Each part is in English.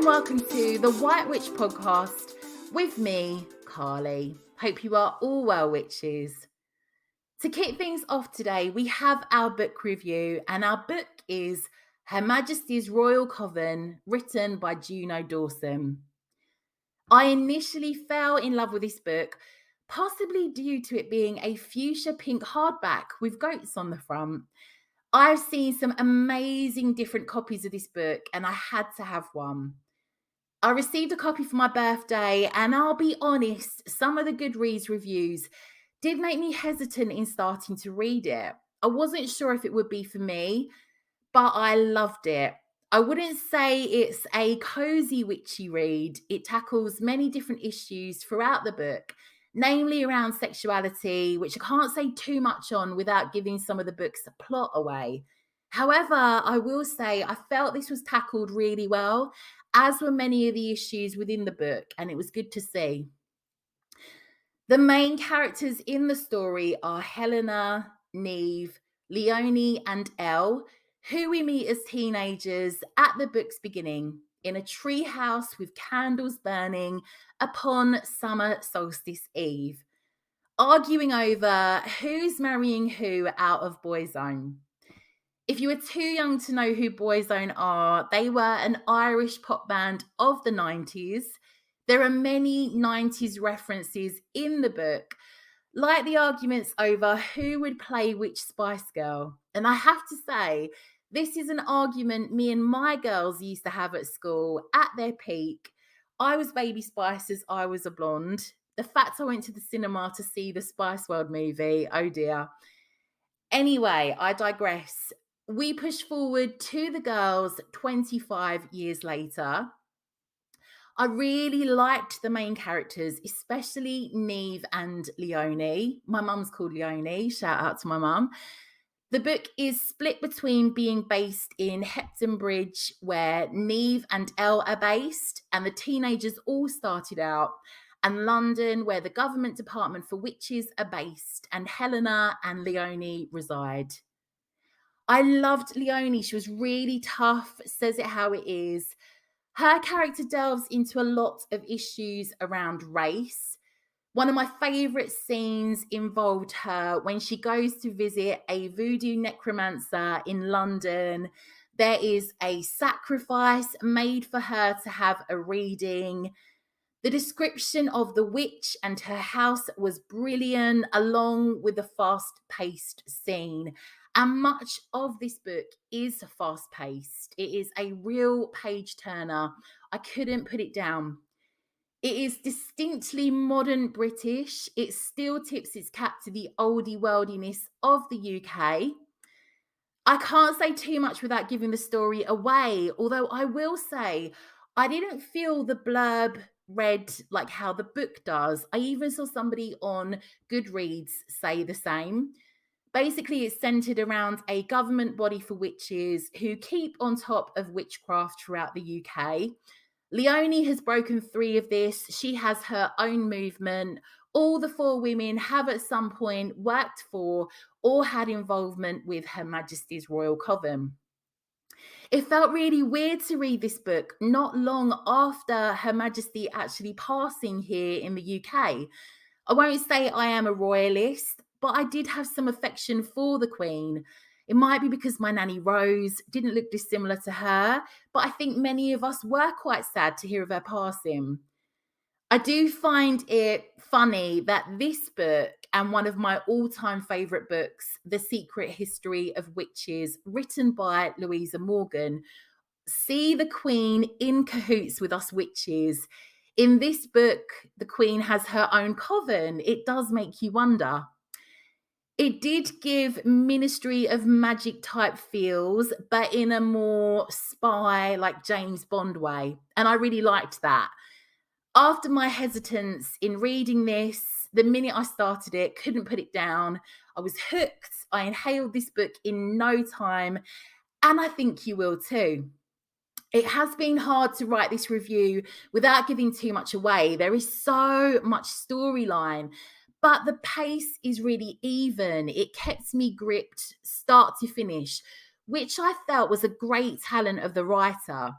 Welcome to the White Witch podcast with me, Carly. Hope you are all well, witches. To kick things off today, we have our book review, and our book is Her Majesty's Royal Coven, written by Juno Dawson. I initially fell in love with this book, possibly due to it being a fuchsia pink hardback with goats on the front. I've seen some amazing different copies of this book, and I had to have one. I received a copy for my birthday, and I'll be honest, some of the Goodreads reviews did make me hesitant in starting to read it. I wasn't sure if it would be for me, but I loved it. I wouldn't say it's a cozy witchy read. It tackles many different issues throughout the book, namely around sexuality, which I can't say too much on without giving some of the book's plot away. However, I will say I felt this was tackled really well, as were many of the issues within the book, and it was good to see. The main characters in the story are Helena, Neve, Leonie, and Elle, who we meet as teenagers at the book's beginning in a tree house with candles burning upon summer solstice eve, arguing over who's marrying who out of Boyzone. If you were too young to know who Boyzone are, they were an Irish pop band of the 90s. There are many 90s references in the book, like the arguments over who would play which Spice Girl. And I have to say, this is an argument me and my girls used to have at school at their peak. I was Baby Spice as I was a blonde. The fact I went to the cinema to see the Spice World movie, oh dear. Anyway, I digress. We push forward to the girls 25 years later. I really liked the main characters, especially Neve and Leonie. My mum's called Leonie. Shout out to my mum. The book is split between being based in Hepton Bridge, where Neve and Elle are based, and the teenagers all started out, and London, where the Government Department for Witches are based, and Helena and Leonie reside. I loved Leonie. She was really tough, says it how it is. Her character delves into a lot of issues around race. One of my favourite scenes involved her when she goes to visit a voodoo necromancer in London. There is a sacrifice made for her to have a reading. The description of the witch and her house was brilliant, along with the fast-paced scene. And much of this book is fast-paced. It is a real page-turner. I couldn't put it down. It is distinctly modern British. It still tips its cap to the oldie worldiness of the UK. I can't say too much without giving the story away, although I will say I didn't feel the blurb read like how the book does. I even saw somebody on Goodreads say the same. Basically, it's centered around a government body for witches who keep on top of witchcraft throughout the UK. Leonie has broken free of this. She has her own movement. All the four women have at some point worked for or had involvement with Her Majesty's Royal Coven. It felt really weird to read this book not long after Her Majesty actually passing here in the UK. I won't say I am a royalist, but I did have some affection for the Queen. It might be because my nanny Rose didn't look dissimilar to her, but I think many of us were quite sad to hear of her passing. I do find it funny that this book and one of my all-time favourite books, The Secret History of Witches, written by Louisa Morgan, see the Queen in cahoots with us witches. In this book, the Queen has her own coven. It does make you wonder. It did give Ministry of Magic type feels, but in a more spy, like James Bond way. And I really liked that. After my hesitance in reading this, The minute I started it, couldn't put it down. I was hooked. I inhaled this book in no time, and I think you will too. It has been hard to write this review without giving too much away. There is so much storyline, but the pace is really even. It kept me gripped start to finish, which I felt was a great talent of the writer.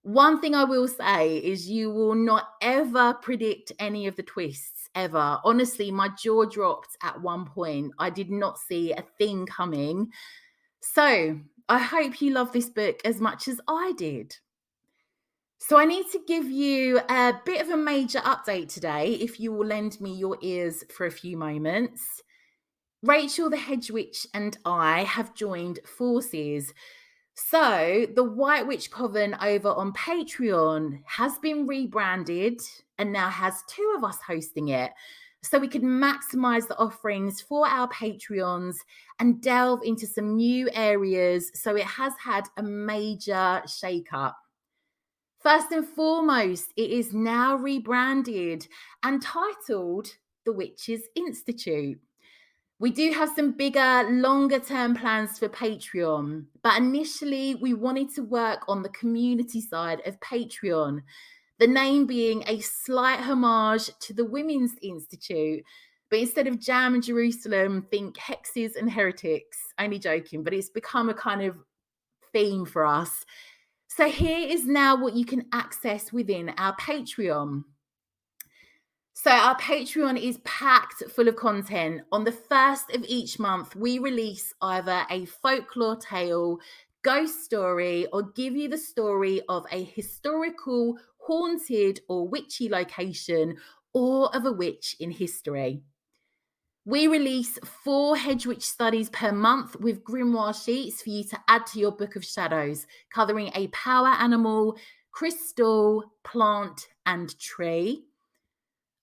One thing I will say is you will not ever predict any of the twists ever. Honestly, my jaw dropped at one point. I did not see a thing coming. So I hope you love this book as much as I did. So I need to give you a bit of a major update today, if you will lend me your ears for a few moments. Rachel the Hedge Witch and I have joined forces. So the White Witch Coven over on Patreon has been rebranded and now has 2 of us hosting it. So we could maximize the offerings for our Patreons and delve into some new areas. So it has had a major shake-up. First and foremost, it is now rebranded and titled The Witches Institute. We do have some bigger, longer term plans for Patreon, but initially we wanted to work on the community side of Patreon, the name being a slight homage to the Women's Institute, but instead of Jam and Jerusalem, think hexes and heretics. Only joking, but it's become a kind of theme for us. So here is now what you can access within our Patreon. So our Patreon is packed full of content. On the first of each month, we release either a folklore tale, ghost story, or give you the story of a historical, haunted, or witchy location, or of a witch in history. We release 4 Hedge Witch studies per month with grimoire sheets for you to add to your Book of Shadows, covering a power animal, crystal, plant, and tree.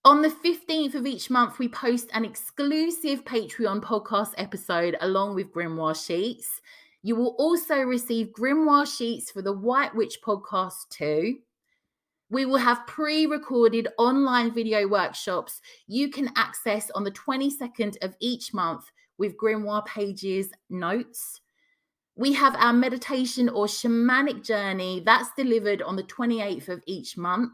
On the 15th of each month, we post an exclusive Patreon podcast episode along with grimoire sheets. You will also receive grimoire sheets for the White Witch podcast too. We will have pre-recorded online video workshops you can access on the 22nd of each month with grimoire pages, notes. We have our meditation or shamanic journey that's delivered on the 28th of each month.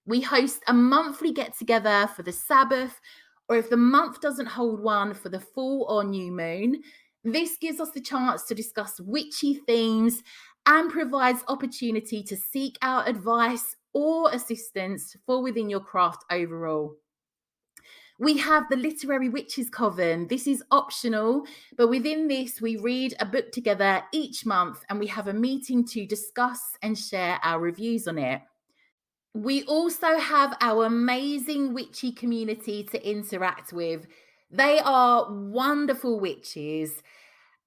We host a monthly get-together for the Sabbath, or if the month doesn't hold one, for the full or new moon. This gives us the chance to discuss witchy themes and provides opportunity to seek out advice or assistance for within your craft overall. We have the Literary Witches Coven. This is optional, but within this, we read a book together each month and we have a meeting to discuss and share our reviews on it. We also have our amazing witchy community to interact with. They are wonderful witches.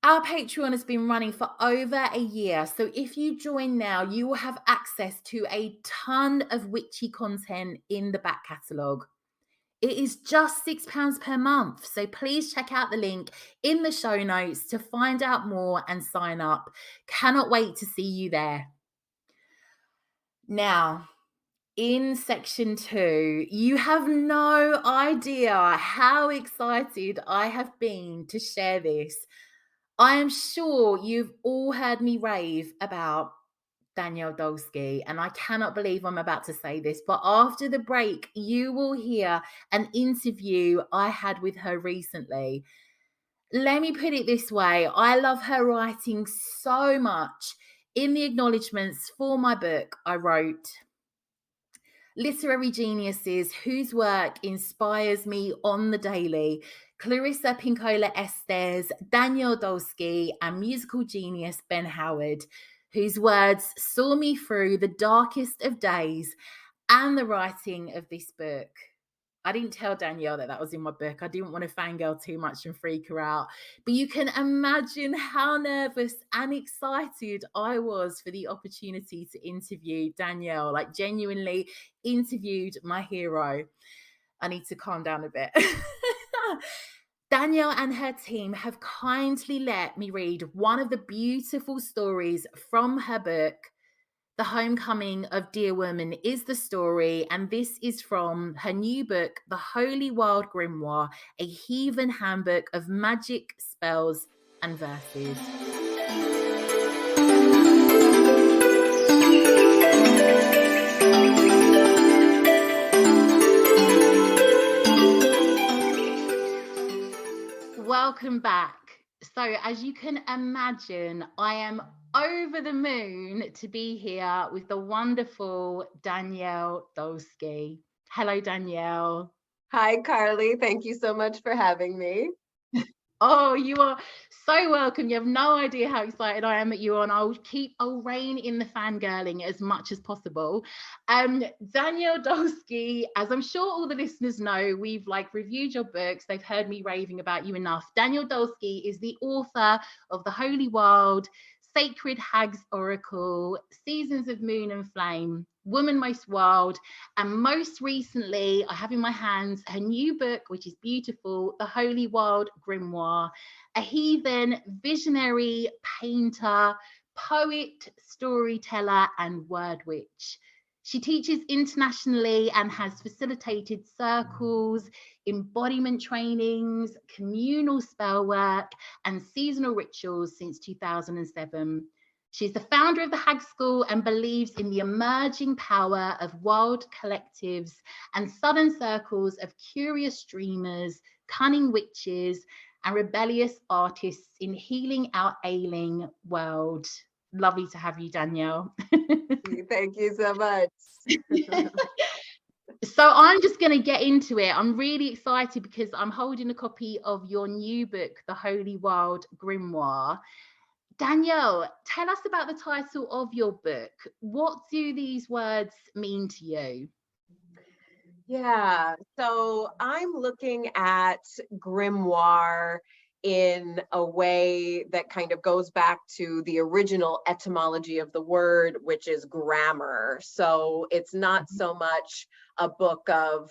Our Patreon has been running for over a year, so if you join now, you will have access to a ton of witchy content in the back catalogue. It is just £6 per month, so please check out the link in the show notes to find out more and sign up. Cannot wait to see you there. Now, in section 2, you have no idea how excited I have been to share this. I am sure you've all heard me rave about Danielle Dulsky, and I cannot believe I'm about to say this, but after the break, you will hear an interview I had with her recently. Let me put it this way. I love her writing so much. In the acknowledgements for my book, I wrote, literary geniuses whose work inspires me on the daily. Clarissa Pinkola Estes, Danielle Dulsky, and musical genius Ben Howard, whose words saw me through the darkest of days and the writing of this book. I didn't tell Danielle that was in my book. I didn't want to fangirl too much and freak her out. But you can imagine how nervous and excited I was for the opportunity to interview Danielle. Like, genuinely interviewed my hero. I need to calm down a bit. Danielle and her team have kindly let me read one of the beautiful stories from her book, The homecoming of Dear Woman is the story, and this is from her new book, The Holy Wild Grimoire, a heathen handbook of magic, spells, and verses. Welcome back. So, as you can imagine, I am over the moon to be here with the wonderful Danielle Dulsky. Hello, Danielle. Hi, Carly. Thank you so much for having me. Oh, you are so welcome. You have no idea how excited I am at you on. I'll rein in the fangirling as much as possible. Danielle Dulsky, as I'm sure all the listeners know, we've reviewed your books. They've heard me raving about you enough. Danielle Dulsky is the author of The Holy Wild, Sacred Hag's Oracle, Seasons of Moon and Flame, Woman Most Wild, and most recently, I have in my hands her new book, which is beautiful, The Holy Wild Grimoire, a heathen, visionary, painter, poet, storyteller, and word witch. She teaches internationally and has facilitated circles, embodiment trainings, communal spell work, and seasonal rituals since 2007. She's the founder of the Hag School and believes in the emerging power of wild collectives and sudden circles of curious dreamers, cunning witches, and rebellious artists in healing our ailing world. Lovely to have you, Danielle. Thank you so much. So I'm just going to get into it. I'm really excited because I'm holding a copy of your new book, The Holy Wild Grimoire. Danielle, tell us about the title of your book. What do these words mean to you? Yeah, so I'm looking at grimoire in a way that kind of goes back to the original etymology of the word, which is grammar. So it's not so much a book of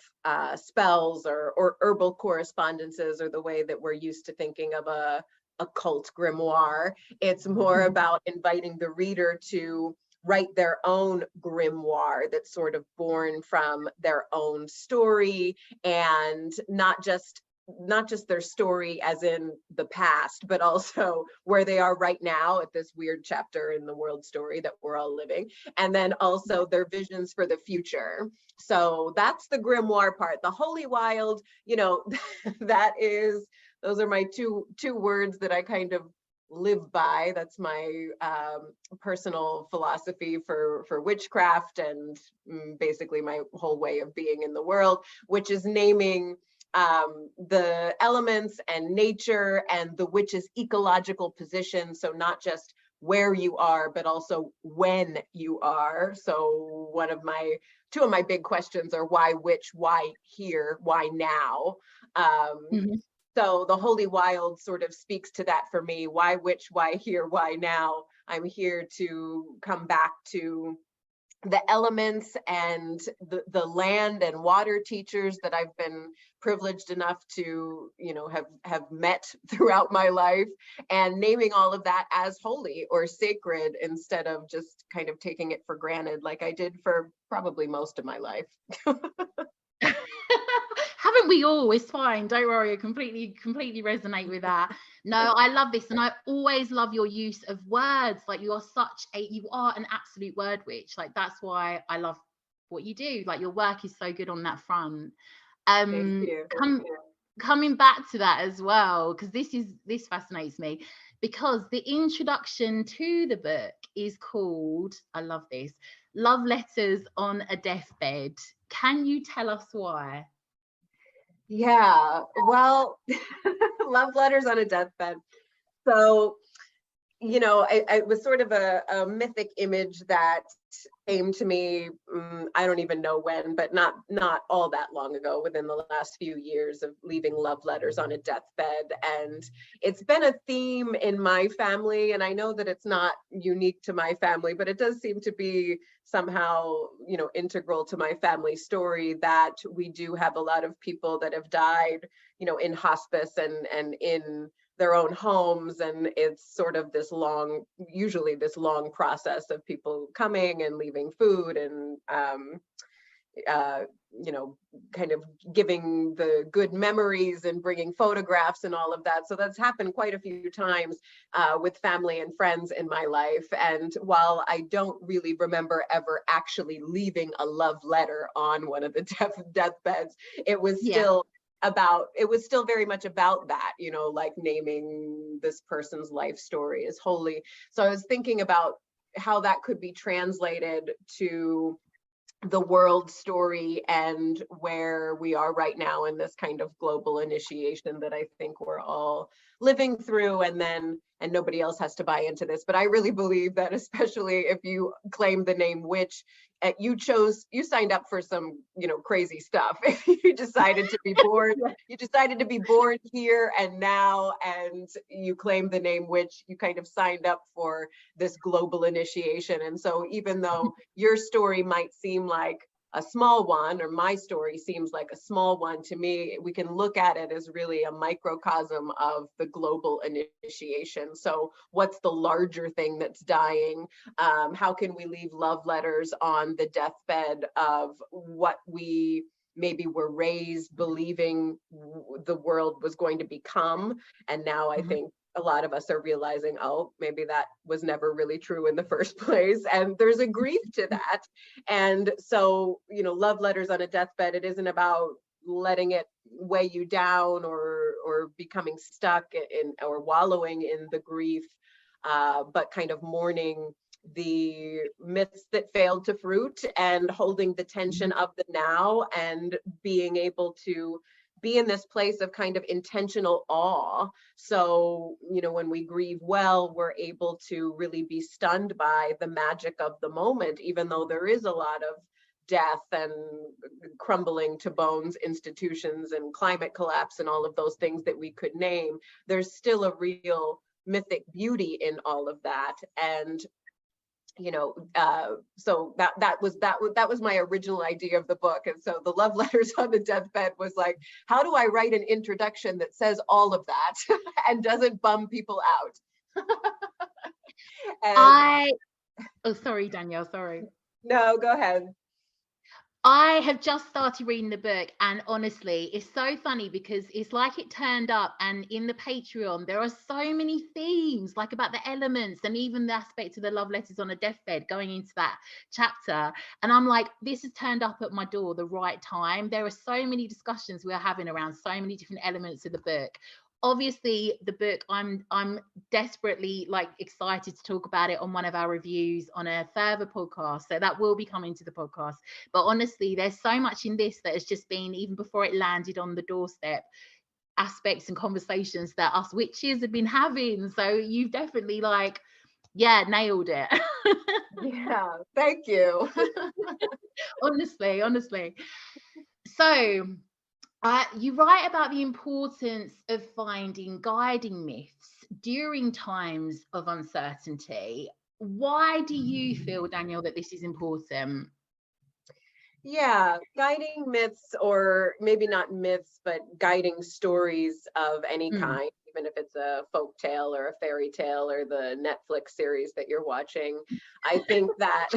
spells or herbal correspondences, or the way that we're used to thinking of a occult grimoire. It's more about inviting the reader to write their own grimoire that's sort of born from their own story, and not just their story as in the past, but also where they are right now at this weird chapter in the world story that we're all living, and then also their visions for the future. So that's the grimoire part. The Holy Wild, those are my two words that I kind of live by. That's my personal philosophy for witchcraft, and basically my whole way of being in the world, which is naming the elements and nature and the witch's ecological position. So not just where you are, but also when you are. So two of my big questions are why witch, why here, why now? So the Holy Wild sort of speaks to that for me. Why witch, why here, why now? I'm here to come back to the elements and the land and water teachers that I've been privileged enough to, have met throughout my life, and naming all of that as holy or sacred instead of just kind of taking it for granted like I did for probably most of my life. Haven't we all? It's fine. Don't worry. I completely resonate with that. No, I love this. And I always love your use of words. You are an absolute word witch. That's why I love what you do. Your work is so good on that front. Thank you. Coming back to that as well, because this fascinates me, because the introduction to the book is called, I love this, Love Letters on a Deathbed. Can you tell us why? Yeah, well, love letters on a deathbed. So, it was sort of a mythic image that came to me, I don't even know when, but not all that long ago, within the last few years, of leaving love letters on a deathbed. And it's been a theme in my family, and I know that it's not unique to my family, but it does seem to be somehow, integral to my family story, that we do have a lot of people that have died, in hospice and in their own homes, and it's sort of usually this long process of people coming and leaving food and kind of giving the good memories and bringing photographs and all of that. So that's happened quite a few times with family and friends in my life. And while I don't really remember ever actually leaving a love letter on one of the deathbeds, it was still very much about that, like naming this person's life story as holy. So I was thinking about how that could be translated to the world story and where we are right now in this kind of global initiation that I think we're all living through, and nobody else has to buy into this. But I really believe that, especially if you claim the name witch, you signed up for some, crazy stuff. You decided to be born, you decided to be born here and now, and you claim the name witch, you kind of signed up for this global initiation. And so even though your story might seem like a small one, or my story seems like a small one, to me, we can look at it as really a microcosm of the global initiation. So what's the larger thing that's dying? How can we leave love letters on the deathbed of what we maybe were raised believing the world was going to become? And now I think a lot of us are realizing, oh, maybe that was never really true in the first place. And there's a grief to that. And so, love letters on a deathbed, it isn't about letting it weigh you down or becoming stuck in or wallowing in the grief, but kind of mourning the myths that failed to fruit and holding the tension of the now and being able to be in this place of kind of intentional awe. So, when we grieve well, we're able to really be stunned by the magic of the moment, even though there is a lot of death and crumbling to bones institutions and climate collapse and all of those things that we could name. There's still a real mythic beauty in all of that. And so that was my original idea of the book. And so the love letters on the deathbed was like, how do I write an introduction that says all of that and doesn't bum people out? Sorry, Danielle, sorry. No, go ahead. I have just started reading the book, and honestly, it's so funny because it's like it turned up, and in the Patreon, there are so many themes, like about the elements and even the aspect of the love letters on a deathbed going into that chapter. And I'm like, this has turned up at my door the right time. There are so many discussions we're having around so many different elements of the book. Obviously, the book, I'm desperately excited to talk about it on one of our reviews on a further podcast, so that will be coming to the podcast. But honestly, there's so much in this that has just been, even before it landed on the doorstep, aspects and conversations that us witches have been having. So you've definitely nailed it. Yeah, thank you. honestly. So you write about the importance of finding guiding myths during times of uncertainty. Why do you feel, Danielle, that this is important? Yeah, guiding myths, or maybe not myths, but guiding stories of any kind, even if it's a folk tale or a fairy tale or the Netflix series that you're watching. I think that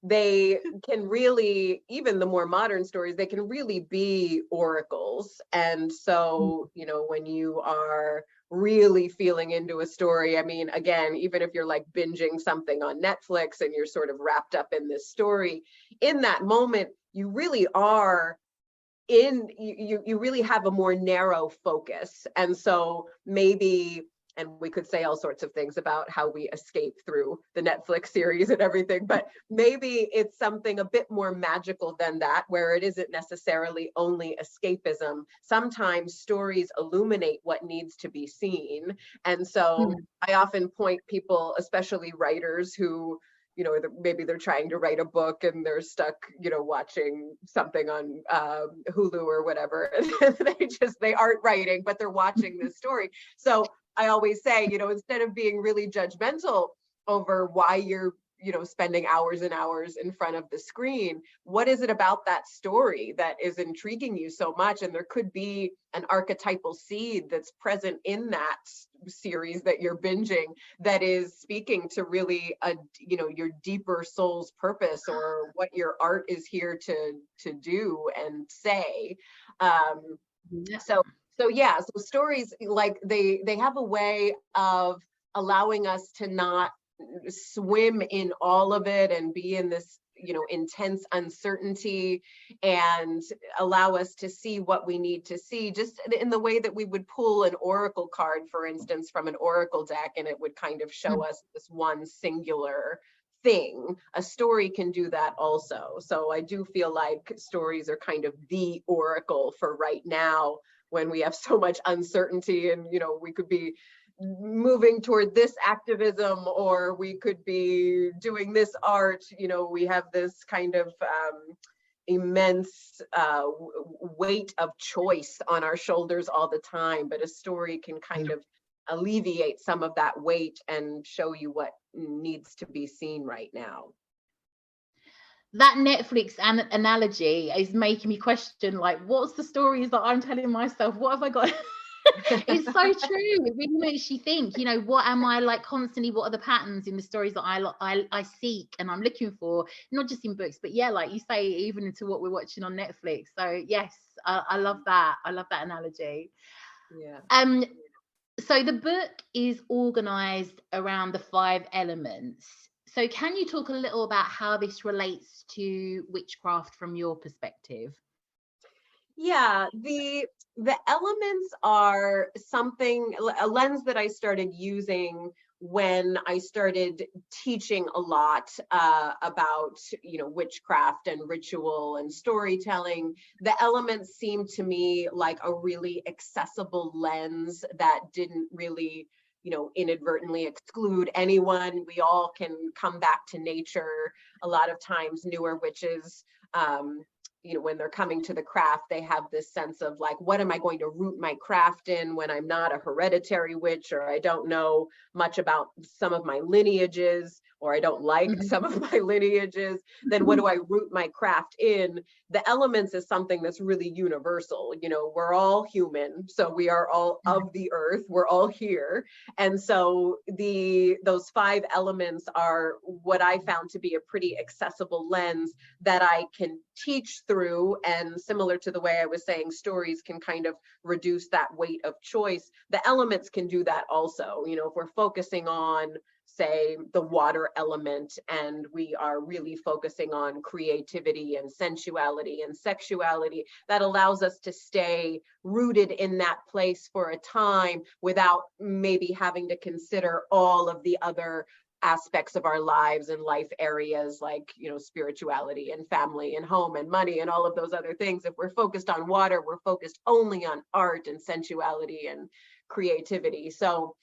they can really, even the more modern stories, they can really be oracles. And so, when you are really feeling into a story, I mean, again, even if you're binging something on Netflix and you're sort of wrapped up in this story, in that moment, you really are you really have a more narrow focus. And so maybe, and we could say all sorts of things about how we escape through the Netflix series and everything, but maybe it's something a bit more magical than that, where it isn't necessarily only escapism. Sometimes stories illuminate what needs to be seen. And so I often point people, especially writers who, maybe they're trying to write a book and they're stuck, watching something on Hulu or whatever. They aren't writing, but they're watching this story. So I always say, instead of being really judgmental over why you're spending hours and hours in front of the screen. What is it about that story that is intriguing you so much? And there could be an archetypal seed that's present in that series that you're binging that is speaking to really your deeper soul's purpose, or what your art is here to do and say. So stories, like, they have a way of allowing us to not swim in all of it and be in this intense uncertainty, and allow us to see what we need to see, just in the way that we would pull an oracle card, for instance, from an oracle deck, and it would kind of show us this one singular thing. A story can do that also. So I do feel like stories are kind of the oracle for right now, when we have so much uncertainty, and we could be moving toward this activism, or we could be doing this art. We have this kind of immense weight of choice on our shoulders all the time, but a story can kind of alleviate some of that weight and show you what needs to be seen right now. That Netflix analogy is making me question, like, what's the stories that I'm telling myself? What have I got? It's so true. It really makes you think, what am I like constantly? What are the patterns in the stories that I seek and I'm looking for, not just in books, but like you say, even into what we're watching on Netflix. So yes, I love that. I love that analogy. Yeah. So the book is organized around the 5 elements. So can you talk a little about how this relates to witchcraft from your perspective? Yeah, the elements are a lens that I started using when I started teaching a lot about witchcraft and ritual and storytelling. The elements seemed to me like a really accessible lens that didn't really inadvertently exclude anyone. We all can come back to nature. A lot of times newer witches, when they're coming to the craft, they have this sense of like, what am I going to root my craft in when I'm not a hereditary witch, or I don't know much about some of my lineages, or I don't like some of my lineages? Then what do I root my craft in? The elements is something that's really universal. We're all human, so we are all of the earth. We're all here. And so those 5 elements are what I found to be a pretty accessible lens that I can teach through. And similar to the way I was saying, stories can kind of reduce that weight of choice. The elements can do that also. If we're focusing on, say, the water element, and we are really focusing on creativity and sensuality and sexuality, that allows us to stay rooted in that place for a time without maybe having to consider all of the other aspects of our lives and life areas, like spirituality and family and home and money and all of those other things. If we're focused on water, we're focused only on art and sensuality and creativity. So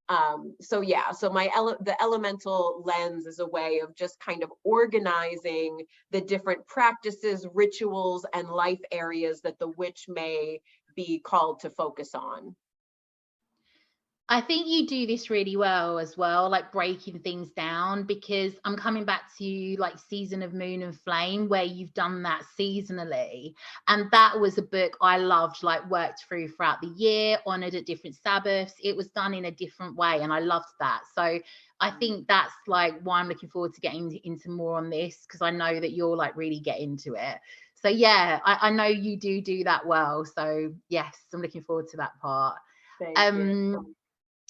the elemental lens is a way of just kind of organizing the different practices, rituals, and life areas that the witch may be called to focus on. I think you do this really well as well, like breaking things down, because I'm coming back to like Season of Moon and Flame, where you've done that seasonally. And that was a book I loved, like worked through throughout the year, honored at different Sabbaths. It was done in a different way, and I loved that. So I think that's like why I'm looking forward to getting into more on this, because I know that you'll like really get into it. So yeah, I know you do that well. So yes, I'm looking forward to that part. Thank you.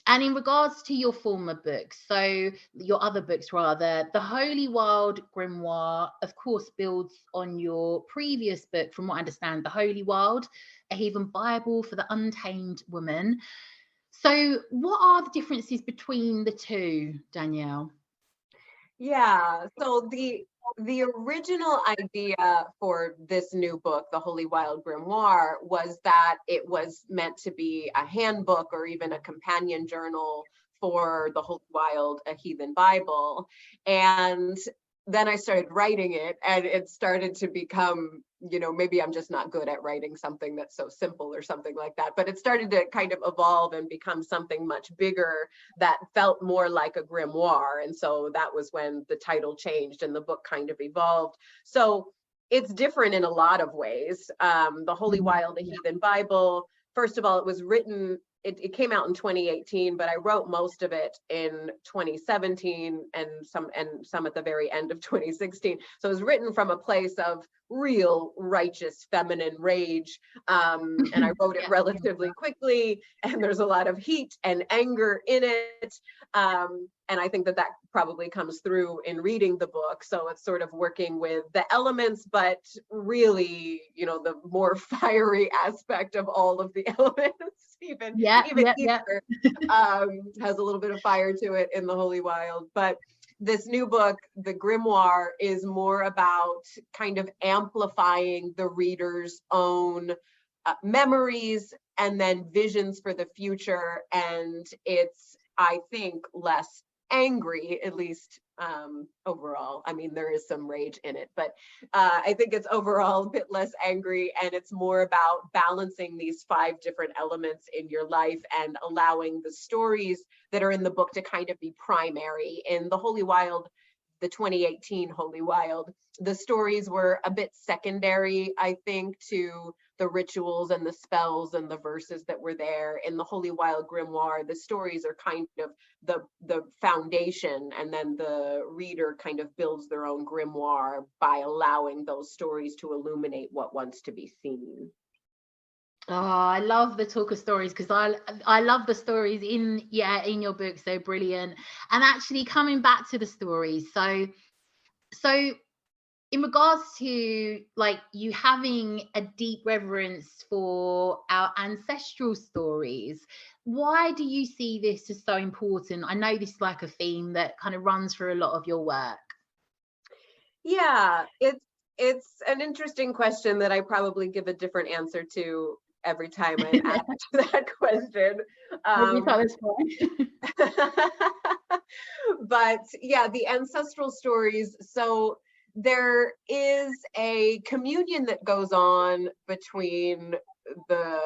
And in regards to your former books, so your other books rather, the Holy Wild Grimoire, of course, builds on your previous book, from what I understand, the Holy Wild, a heathen Bible for the untamed woman. So what are the differences between the two, Danielle? Yeah, so the original idea for this new book, The Holy Wild Grimoire, was that it was meant to be a handbook or even a companion journal for the Holy Wild, a heathen Bible. And then I started writing it, and it started to become, maybe I'm just not good at writing something that's so simple or something like that, but it started to kind of evolve and become something much bigger that felt more like a grimoire. And so that was when the title changed and the book kind of evolved. So it's different in a lot of ways. The Holy Wild, a Heathen Bible, first of all, it was written, it came out in 2018, but I wrote most of it in 2017 and some at the very end of 2016. So it was written from a place of real righteous feminine rage. And I wrote it relatively quickly, and there's a lot of heat and anger in it. And I think that probably comes through in reading the book. So it's sort of working with the elements, but really, the more fiery aspect of all of the elements, even Easter has a little bit of fire to it in the Holy Wild. But this new book, the grimoire, is more about kind of amplifying the reader's own memories and then visions for the future. And it's, I think, less angry, at least overall. I mean, there is some rage in it, but I think it's overall a bit less angry, and it's more about balancing these 5 different elements in your life and allowing the stories that are in the book to kind of be primary. In the Holy Wild, the 2018 Holy Wild, the stories were a bit secondary, I think, to the rituals and the spells and the verses that were there. In the Holy Wild Grimoire, the stories are kind of the foundation, and then the reader kind of builds their own grimoire by allowing those stories to illuminate what wants to be seen. Oh, I love the talk of stories, because I love the stories in your book. So brilliant. And actually coming back to the stories, so in regards to like you having a deep reverence for our ancestral stories, why do you see this as so important? I know this is like a theme that kind of runs through a lot of your work. Yeah, it's an interesting question that I probably give a different answer to every time I'm asked that question. But yeah, the ancestral stories. So there is a communion that goes on between the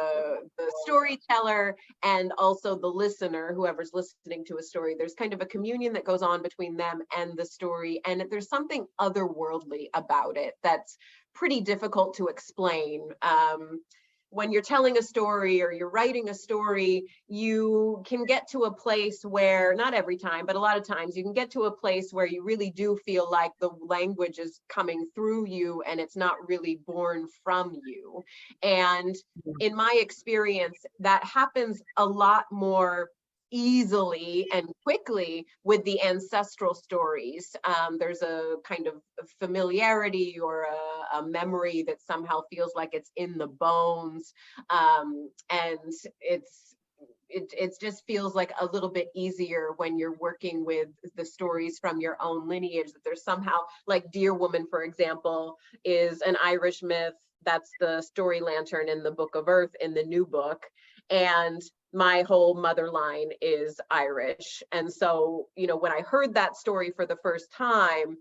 storyteller and also the listener, whoever's listening to a story. There's kind of a communion that goes on between them and the story, and there's something otherworldly about it that's pretty difficult to explain. When you're telling a story or you're writing a story, you can get to a place where, not every time, but a lot of times you can get to a place where you really do feel like the language is coming through you and it's not really born from you. And in my experience, that happens a lot more easily and quickly with the ancestral stories. There's a kind of familiarity or a memory that somehow feels like it's in the bones, and it just feels like a little bit easier when you're working with the stories from your own lineage, that there's somehow, like Dear Woman, for example, is an Irish myth. That's the story lantern in the Book of Earth in the new book. And my whole mother line is Irish. And so, when I heard that story for the first time,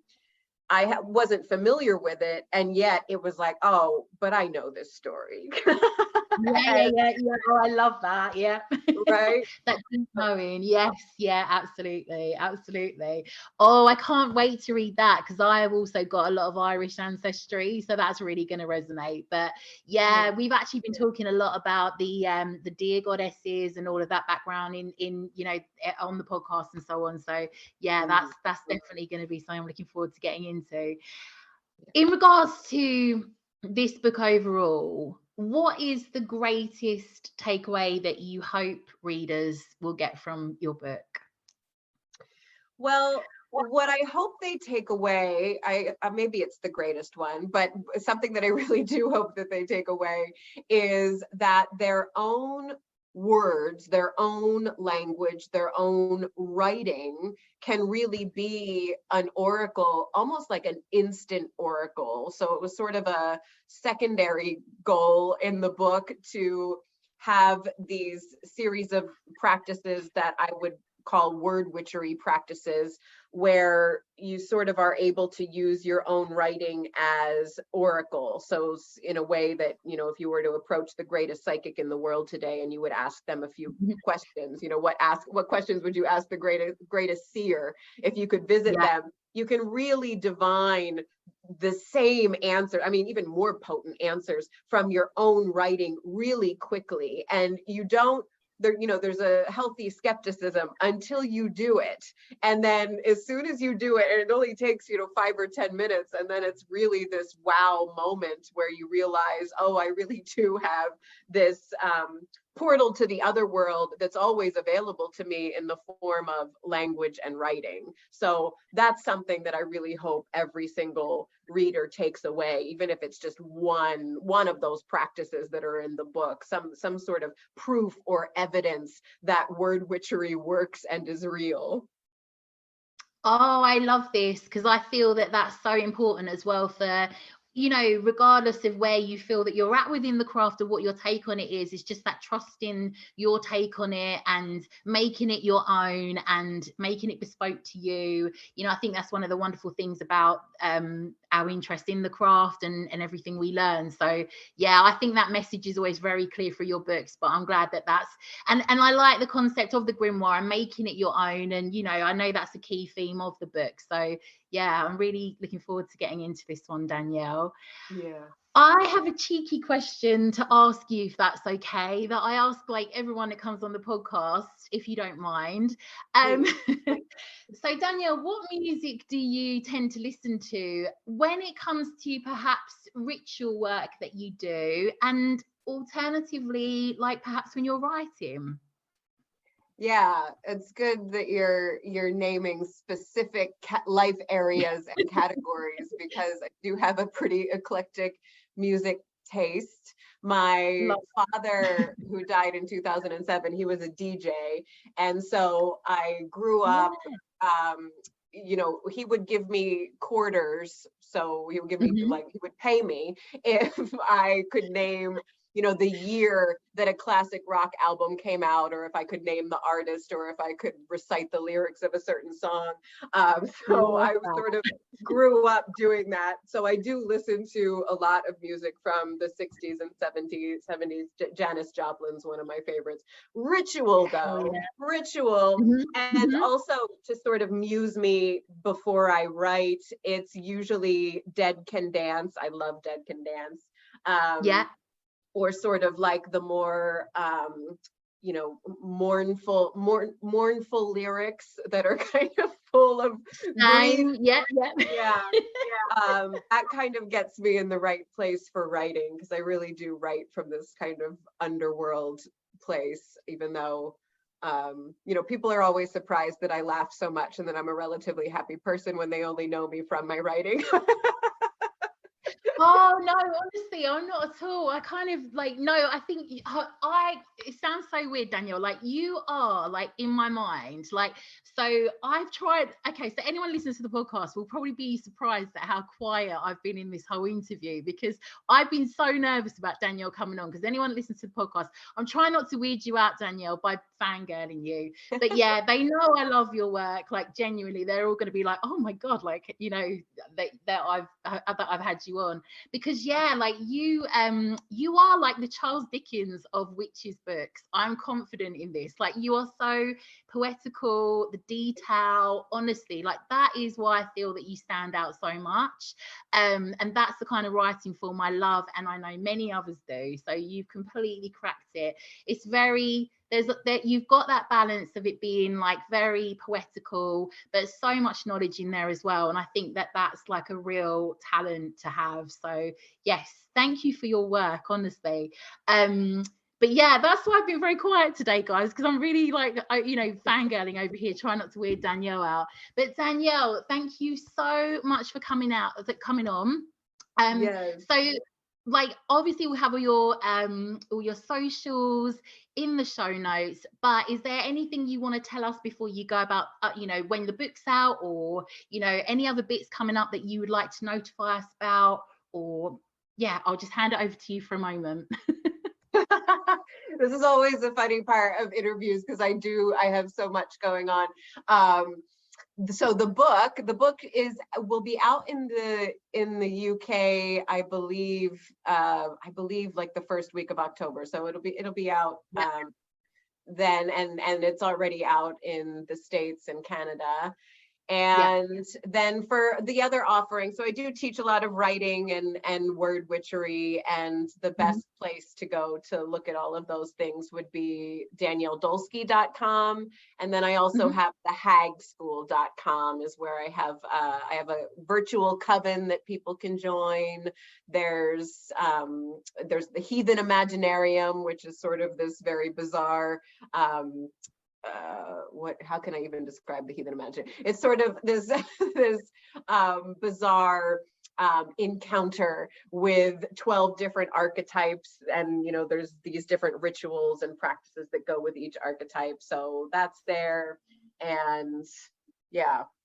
I wasn't familiar with it. And yet it was like, oh, but I know this story. Yeah. Oh, I love that. Yeah. Right. That deep knowing. Yes. Yeah, absolutely. Oh, I can't wait to read that, because I have also got a lot of Irish ancestry, so that's really going to resonate. But yeah, we've actually been talking a lot about the deer goddesses and all of that background in on the podcast and so on. So yeah, that's definitely going to be something I'm looking forward to getting into. In regards to this book overall, what is the greatest takeaway that you hope readers will get from your book? Well, what I hope they take away, maybe it's the greatest one, but something that I really do hope that they take away is that their own words, their own language, their own writing can really be an oracle, almost like an instant oracle. So it was sort of a secondary goal in the book to have these series of practices that I would call word witchery practices, where you sort of are able to use your own writing as oracle. So in a way that, you know, if you were to approach the greatest psychic in the world today and you would ask them a few questions, you know, what questions would you ask the greatest seer? If you could visit them, you can really divine the same answer, I mean, even more potent answers from your own writing really quickly. And you don't, there, you know, there's a healthy skepticism until you do it. And then as soon as you do it, and it only takes, you know, 5 or 10 minutes, and then it's really this wow moment where you realize, oh, I really do have this portal to the other world that's always available to me in the form of language and writing. So that's something that I really hope every single reader takes away, even if it's just one of those practices that are in the book, some sort of proof or evidence that word witchery works and is real. Oh, I love this, because I feel that that's so important as well for, you know, regardless of where you feel that you're at within the craft or what your take on it is, it's just that trusting your take on it and making it your own and making it bespoke to you. You know, I think that's one of the wonderful things about our interest in the craft and everything we learn. So yeah, I think that message is always very clear for your books, but I'm glad that that's, and I like the concept of the grimoire and making it your own. And, you know, I know that's a key theme of the book. So yeah, I'm really looking forward to getting into this one, Danielle. Yeah. I have a cheeky question to ask you, if that's okay, that I ask like everyone that comes on the podcast, if you don't mind. So Danielle, what music do you tend to listen to when it comes to perhaps ritual work that you do, and alternatively, like perhaps when you're writing? Yeah, it's good that you're naming specific life areas and categories, because I do have a pretty eclectic music taste. My father, who died in 2007, he was a DJ, and so I grew up. You know, he would give me quarters, so he would give me like, he would pay me if I could name, you know, the year that a classic rock album came out, or if I could name the artist, or if I could recite the lyrics of a certain song. So I sort of grew up doing that. So I do listen to a lot of music from the 60s and 70s. Janis Joplin's one of my favorites. Ritual, though, ritual. And also to sort of muse me before I write, it's usually Dead Can Dance. I love Dead Can Dance. Or sort of like the more you know, mournful lyrics that are kind of full of that kind of gets me in the right place for writing, because I really do write from this kind of underworld place, even though you know, people are always surprised that I laugh so much and that I'm a relatively happy person when they only know me from my writing. Oh no, honestly, I'm not at all. I kind of like, no, I think it sounds so weird, Danielle. Like, you are like in my mind. Like, so I've tried, okay, so anyone listening to the podcast will probably be surprised at how quiet I've been in this whole interview, because I've been so nervous about Danielle coming on, because anyone that listens to the podcast, I'm trying not to weird you out, Danielle, by fangirling you. But yeah, they know I love your work. Like, genuinely, they're all going to be like, oh my God, like, you know, that I've had you on. Because yeah, like you are like the Charles Dickens of witches books. I'm confident in this. Like, you are so poetical, the detail, honestly, like that is why I feel that you stand out so much. And that's the kind of writing form I love, and I know many others do. So you've completely cracked it. It's very, you've got that balance of it being like very poetical, but so much knowledge in there as well. And I think that that's like a real talent to have. So yes, thank you for your work, honestly. But yeah, that's why I've been very quiet today, guys, because I'm really like, you know, fangirling over here, trying not to weird Danielle out. But Danielle, thank you so much for coming on. Yes. So like, obviously we have all your socials in the show notes, but is there anything you want to tell us before you go about you know, when the book's out, or you know, any other bits coming up that you would like to notify us about? Or yeah, I'll just hand it over to you for a moment. This is always the funny part of interviews because I have so much going on. So the book will be out in the UK, I believe like the first week of October. So it'll be out then, and it's already out in the States and Canada. And then for the other offerings, so I do teach a lot of writing and word witchery, and the best place to go to look at all of those things would be DanielleDulsky.com. And then I also have the hagschool.com is where I have a virtual coven that people can join. There's the Heathen Imaginarium, which is sort of this very bizarre how can I even describe the Heathen Imaginarium? It's sort of this bizarre encounter with 12 different archetypes, and there's these different rituals and practices that go with each archetype. So that's there, and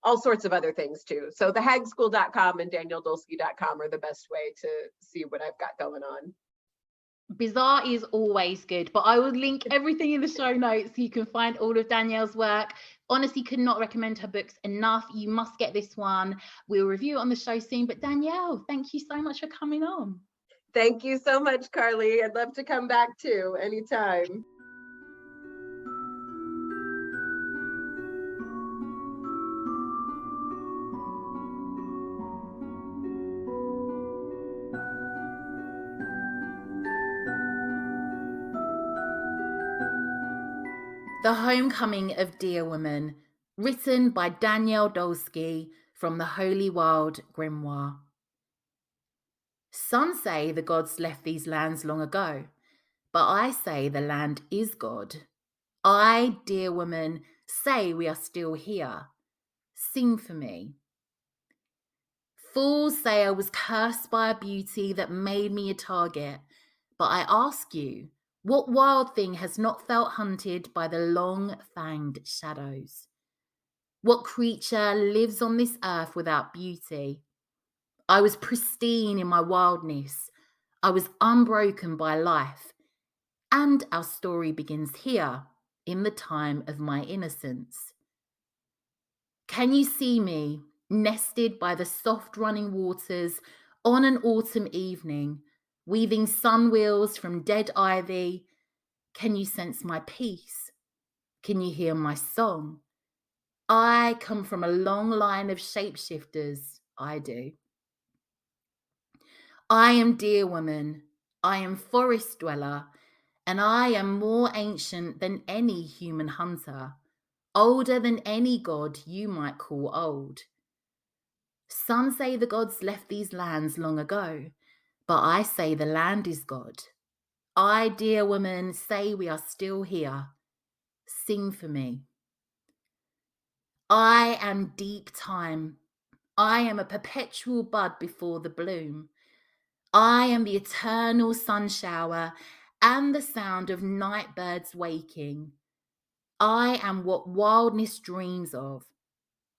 all sorts of other things too. So the hagschool.com and DanielleDulsky.com are the best way to see what I've got going on. Bizarre is always good, but I will link everything in the show notes so you can find all of Danielle's work. Honestly, could not recommend her books enough. You must get this one. We'll review it on the show soon. But Danielle, thank you so much for coming on. Thank you so much, Carly. I'd love to come back too anytime. The Homecoming of Dear Woman, written by Danielle Dulsky from the Holy Wild Grimoire. Some say the gods left these lands long ago, but I say the land is God. I, dear woman, say we are still here. Sing for me. Fools say I was cursed by a beauty that made me a target, but I ask you, what wild thing has not felt hunted by the long-fanged shadows? What creature lives on this earth without beauty? I was pristine in my wildness. I was unbroken by life. And our story begins here, in the time of my innocence. Can you see me, nested by the soft running waters on an autumn evening, weaving sun wheels from dead ivy? Can you sense my peace? Can you hear my song? I come from a long line of shapeshifters, I do. I am dear woman, I am forest dweller, and I am more ancient than any human hunter, older than any god you might call old. Some say the gods left these lands long ago, but I say the land is God. I, dear woman, say we are still here. Sing for me. I am deep time. I am a perpetual bud before the bloom. I am the eternal sun shower and the sound of night birds waking. I am what wildness dreams of.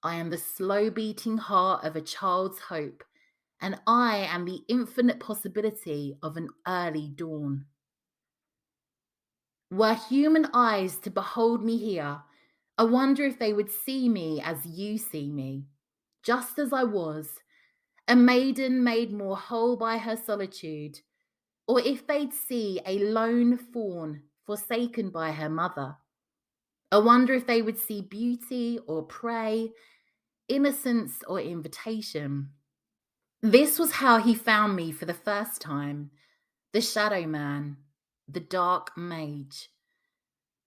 I am the slow beating heart of a child's hope, and I am the infinite possibility of an early dawn. Were human eyes to behold me here, I wonder if they would see me as you see me, just as I was, a maiden made more whole by her solitude, or if they'd see a lone fawn forsaken by her mother. I wonder if they would see beauty or prey, innocence or invitation. This was how he found me for the first time, the shadow man, the dark mage.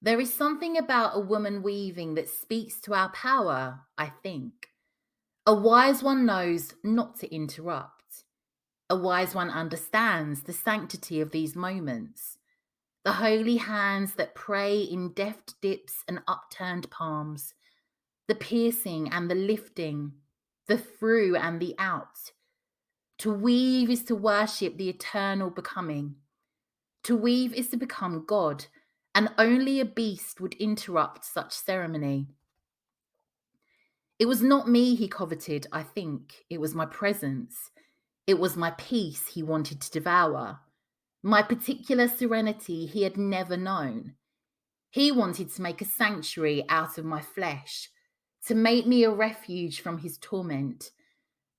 There is something about a woman weaving that speaks to our power, I think. A wise one knows not to interrupt. A wise one understands the sanctity of these moments, the holy hands that pray in deft dips and upturned palms, the piercing and the lifting, the through and the out. To weave is to worship the eternal becoming. To weave is to become God, and only a beast would interrupt such ceremony. It was not me he coveted, I think. It was my presence. It was my peace he wanted to devour. My particular serenity he had never known. He wanted to make a sanctuary out of my flesh, to make me a refuge from his torment.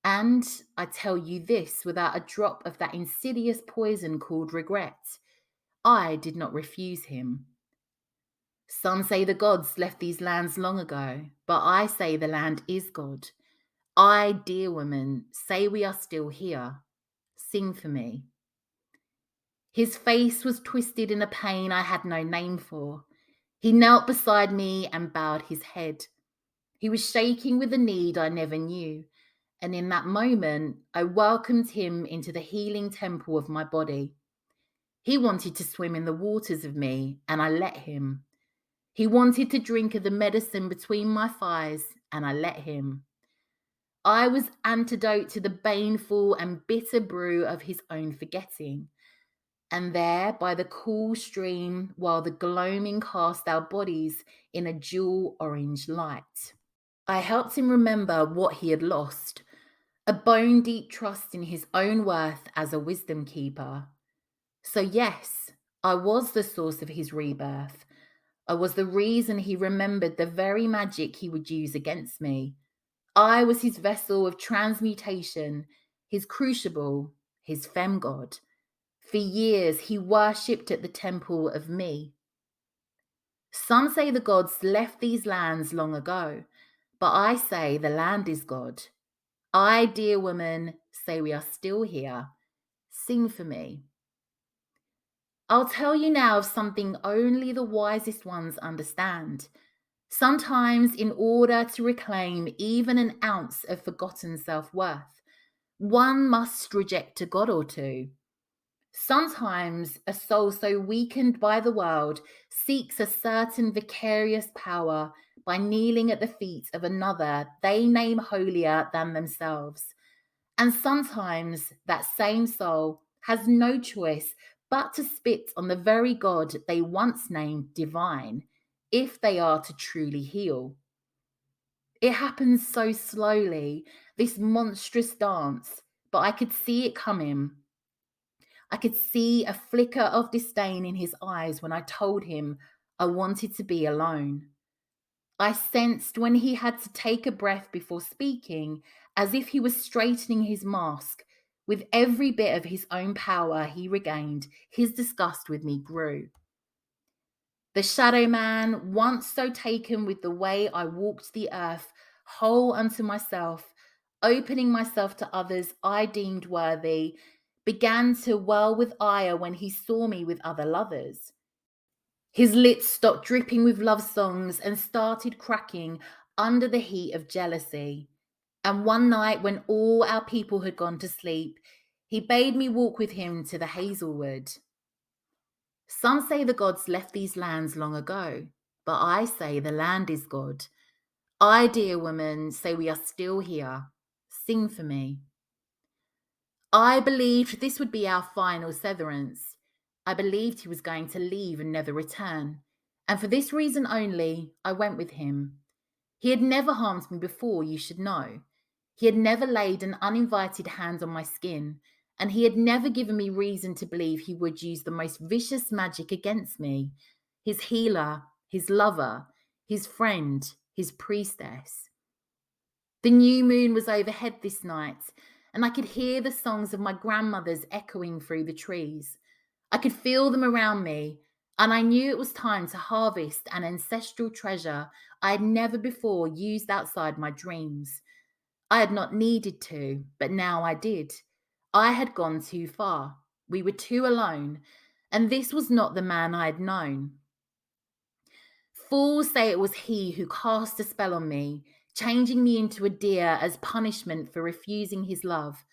And I tell you this without a drop of that insidious poison called regret. I did not refuse him. Some say the gods left these lands long ago, but I say the land is God. I, dear woman, say we are still here. Sing for me. His face was twisted in a pain I had no name for. He knelt beside me and bowed his head. He was shaking with a need I never knew, and in that moment, I welcomed him into the healing temple of my body. He wanted to swim in the waters of me, and I let him. He wanted to drink of the medicine between my thighs, and I let him. I was antidote to the baneful and bitter brew of his own forgetting. And there, by the cool stream, while the gloaming cast our bodies in a jewel orange light, I helped him remember what he had lost, a bone-deep trust in his own worth as a wisdom keeper. So yes, I was the source of his rebirth. I was the reason he remembered the very magic he would use against me. I was his vessel of transmutation, his crucible, his femgod. For years, he worshipped at the temple of me. Some say the gods left these lands long ago, but I say the land is God. I, dear woman, say we are still here. Sing for me. I'll tell you now of something only the wisest ones understand. Sometimes, in order to reclaim even an ounce of forgotten self-worth, one must reject a god or two. Sometimes a soul so weakened by the world seeks a certain vicarious power by kneeling at the feet of another they name holier than themselves. And sometimes that same soul has no choice but to spit on the very God they once named divine, if they are to truly heal. It happens so slowly, this monstrous dance, but I could see it coming. I could see a flicker of disdain in his eyes when I told him I wanted to be alone. I sensed when he had to take a breath before speaking, as if he was straightening his mask. With every bit of his own power he regained, his disgust with me grew. The shadow man, once so taken with the way I walked the earth, whole unto myself, opening myself to others I deemed worthy, began to whirl with ire when he saw me with other lovers. His lips stopped dripping with love songs and started cracking under the heat of jealousy. And one night, when all our people had gone to sleep, he bade me walk with him to the Hazelwood. Some say the gods left these lands long ago, but I say the land is God. I, dear woman, say we are still here. Sing for me. I believed this would be our final severance. I believed he was going to leave and never return. And for this reason only, I went with him. He had never harmed me before, you should know. He had never laid an uninvited hand on my skin, and he had never given me reason to believe he would use the most vicious magic against me. His healer, his lover, his friend, his priestess. The new moon was overhead this night, and I could hear the songs of my grandmothers echoing through the trees. I could feel them around me, and I knew it was time to harvest an ancestral treasure I had never before used outside my dreams. I had not needed to, but now I did. I had gone too far. We were too alone, and this was not the man I had known. Fools say it was he who cast a spell on me, changing me into a deer as punishment for refusing his love.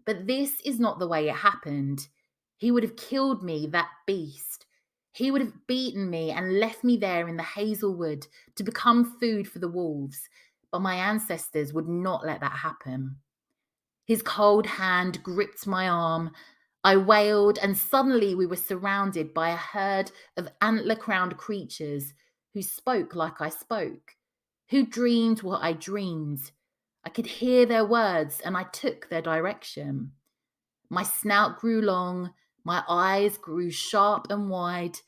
But this is not the way it happened. He would have killed me, that beast. He would have beaten me and left me there in the Hazelwood to become food for the wolves. But my ancestors would not let that happen. His cold hand gripped my arm. I wailed, and suddenly we were surrounded by a herd of antler-crowned creatures who spoke like I spoke, who dreamed what I dreamed. I could hear their words, and I took their direction. My snout grew long, My eyes grew sharp and wide.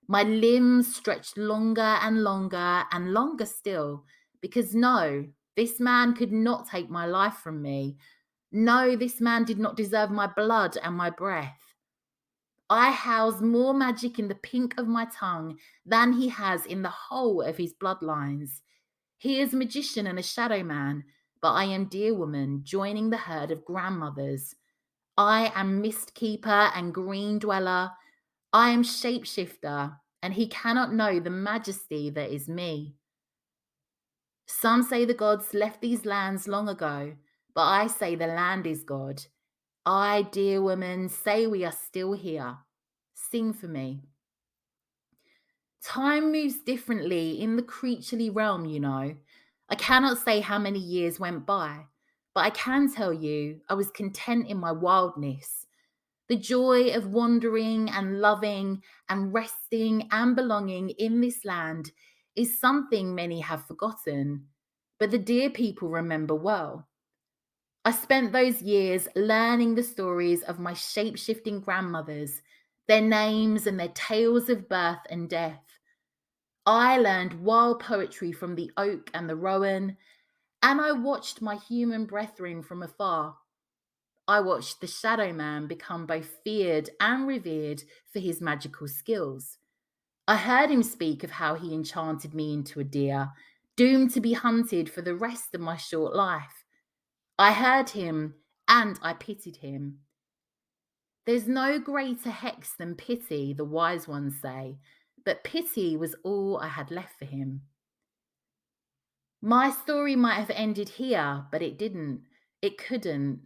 My limbs stretched longer and longer and longer still, because no, this man could not take my life from me. No, this man did not deserve my blood and my breath. I house more magic in the pink of my tongue than he has in the whole of his bloodlines. He is a magician and a shadow man, but I am dear woman joining the herd of grandmothers. I am mist keeper and green dweller. I am shapeshifter, and he cannot know the majesty that is me. Some say the gods left these lands long ago, but I say the land is God. I, dear woman, say we are still here. Sing for me. Time moves differently in the creaturely realm, you know. I cannot say how many years went by, but I can tell you I was content in my wildness. The joy of wandering and loving and resting and belonging in this land is something many have forgotten, but the dear people remember well. I spent those years learning the stories of my shape-shifting grandmothers, their names and their tales of birth and death. I learned wild poetry from the oak and the rowan, and I watched my human brethren from afar. I watched the Shadow Man become both feared and revered for his magical skills. I heard him speak of how he enchanted me into a deer, doomed to be hunted for the rest of my short life. I heard him and I pitied him. There's no greater hex than pity, the wise ones say, but pity was all I had left for him. My story might have ended here, but it didn't. It couldn't.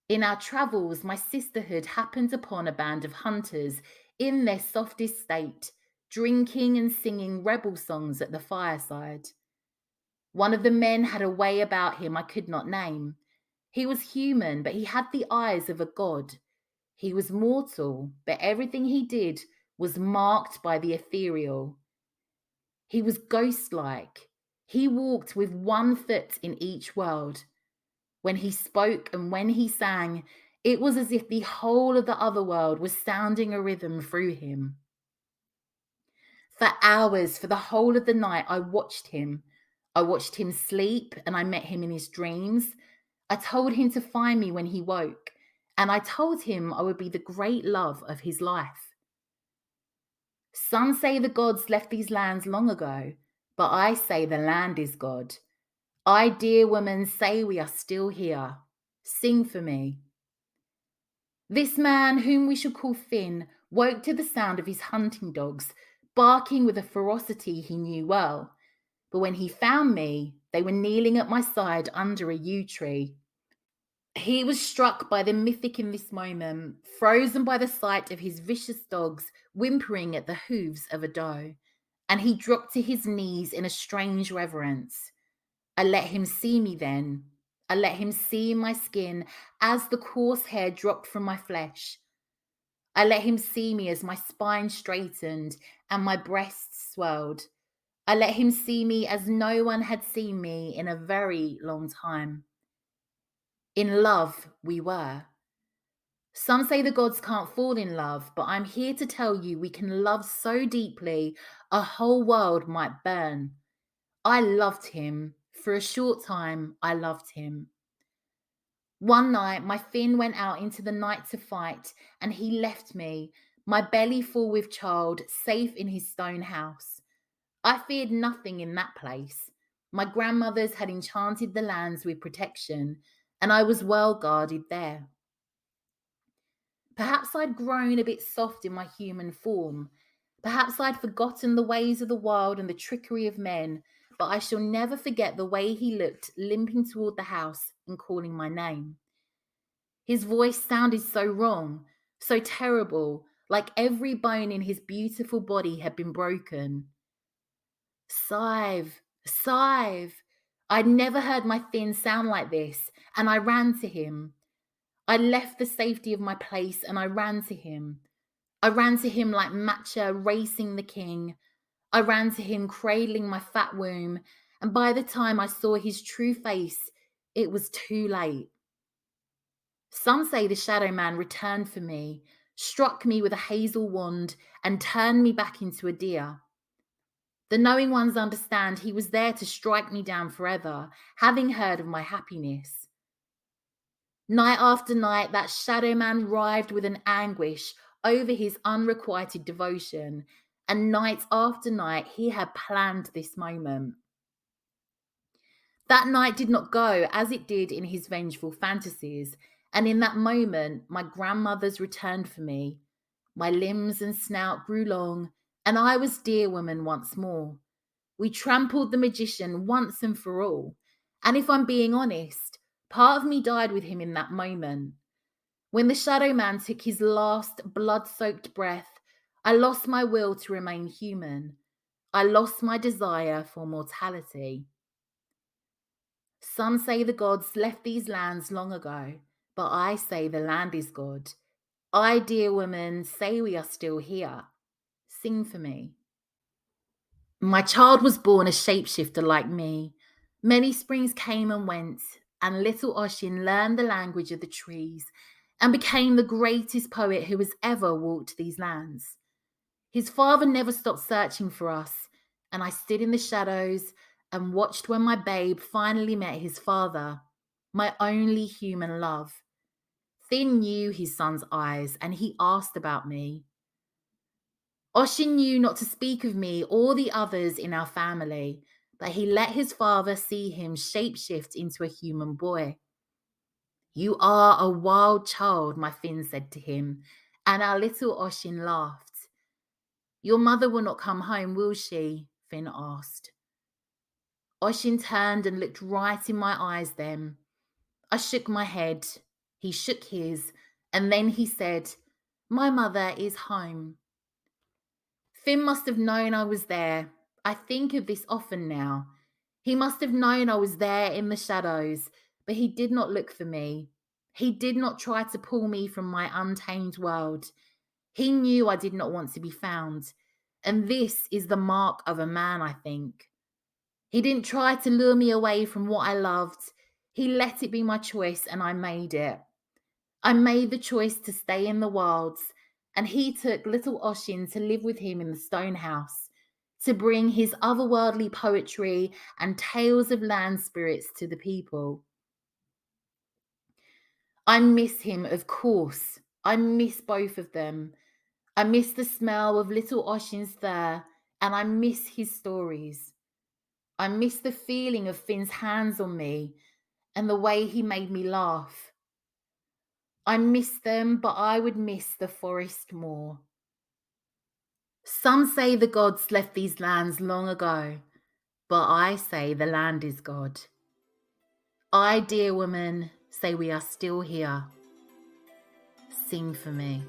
In our travels, my sisterhood happened upon a band of hunters in their softest state, drinking and singing rebel songs at the fireside. One of the men had a way about him I could not name. He was human, but he had the eyes of a god. He was mortal, but everything he did was marked by the ethereal. He was ghost-like. He walked with one foot in each world. When he spoke and when he sang, it was as if the whole of the other world was sounding a rhythm through him. For hours, for the whole of the night, I watched him. I watched him sleep and I met him in his dreams. I told him to find me when he woke, and I told him I would be the great love of his life. Some say the gods left these lands long ago, but I say the land is God. I, dear woman, say we are still here. Sing for me. This man, whom we shall call Finn, woke to the sound of his hunting dogs, barking with a ferocity he knew well. But when he found me, they were kneeling at my side under a yew tree. He was struck by the mythic in this moment, frozen by the sight of his vicious dogs whimpering at the hooves of a doe, and he dropped to his knees in a strange reverence. I let him see me then. I let him see my skin as the coarse hair dropped from my flesh. I let him see me as my spine straightened and my breasts swelled. I let him see me as no one had seen me in a very long time. In love, we were. Some say the gods can't fall in love, but I'm here to tell you we can love so deeply a whole world might burn. I loved him. For a short time, I loved him. One night, my Finn went out into the night to fight, and he left me, my belly full with child, safe in his stone house. I feared nothing in that place. My grandmothers had enchanted the lands with protection, and I was well guarded there. Perhaps I'd grown a bit soft in my human form. Perhaps I'd forgotten the ways of the wild and the trickery of men, but I shall never forget the way he looked, limping toward the house and calling my name. His voice sounded so wrong, so terrible, like every bone in his beautiful body had been broken. Scythe, Scythe. I'd never heard my Finn sound like this, and I ran to him. I left the safety of my place and I ran to him. I ran to him like Matcha racing the king. I ran to him cradling my fat womb, and by the time I saw his true face, it was too late. Some say the Shadow Man returned for me, struck me with a hazel wand, and turned me back into a deer. The knowing ones understand he was there to strike me down forever, having heard of my happiness. Night after night, that shadow man writhed with an anguish over his unrequited devotion, and night after night he had planned this moment. That night did not go as it did in his vengeful fantasies, and in that moment my grandmother's returned for me. My limbs and snout grew long, and I was deer woman once more. We trampled the magician once and for all, and if I'm being honest, part of me died with him in that moment. When the shadow man took his last blood-soaked breath, I lost my will to remain human. I lost my desire for mortality. Some say the gods left these lands long ago, but I say the land is God. I, dear woman, say we are still here. Sing for me. My child was born a shapeshifter like me. Many springs came and went, and little Oshin learned the language of the trees and became the greatest poet who has ever walked these lands. His father never stopped searching for us, and I stood in the shadows and watched when my babe finally met his father, my only human love. Finn knew his son's eyes, and he asked about me. Oshin knew not to speak of me or the others in our family, but he let his father see him shapeshift into a human boy. You are a wild child, my Finn said to him, and our little Oshin laughed. Your mother will not come home, will she? Finn asked. Oshin turned and looked right in my eyes then. I shook my head. He shook his, and then he said, My mother is home. Finn must have known I was there. I think of this often now. He must have known I was there in the shadows, but he did not look for me. He did not try to pull me from my untamed world. He knew I did not want to be found. And this is the mark of a man, I think. He didn't try to lure me away from what I loved. He let it be my choice, and I made it. I made the choice to stay in the wilds, and he took little Oshin to live with him in the stone house, to bring his otherworldly poetry and tales of land spirits to the people. I miss him, of course. I miss both of them. I miss the smell of little Oshin's fur, and I miss his stories. I miss the feeling of Finn's hands on me and the way he made me laugh. I miss them, but I would miss the forest more. Some say the gods left these lands long ago, but I say the land is God. I, dear woman, say we are still here. Sing for me.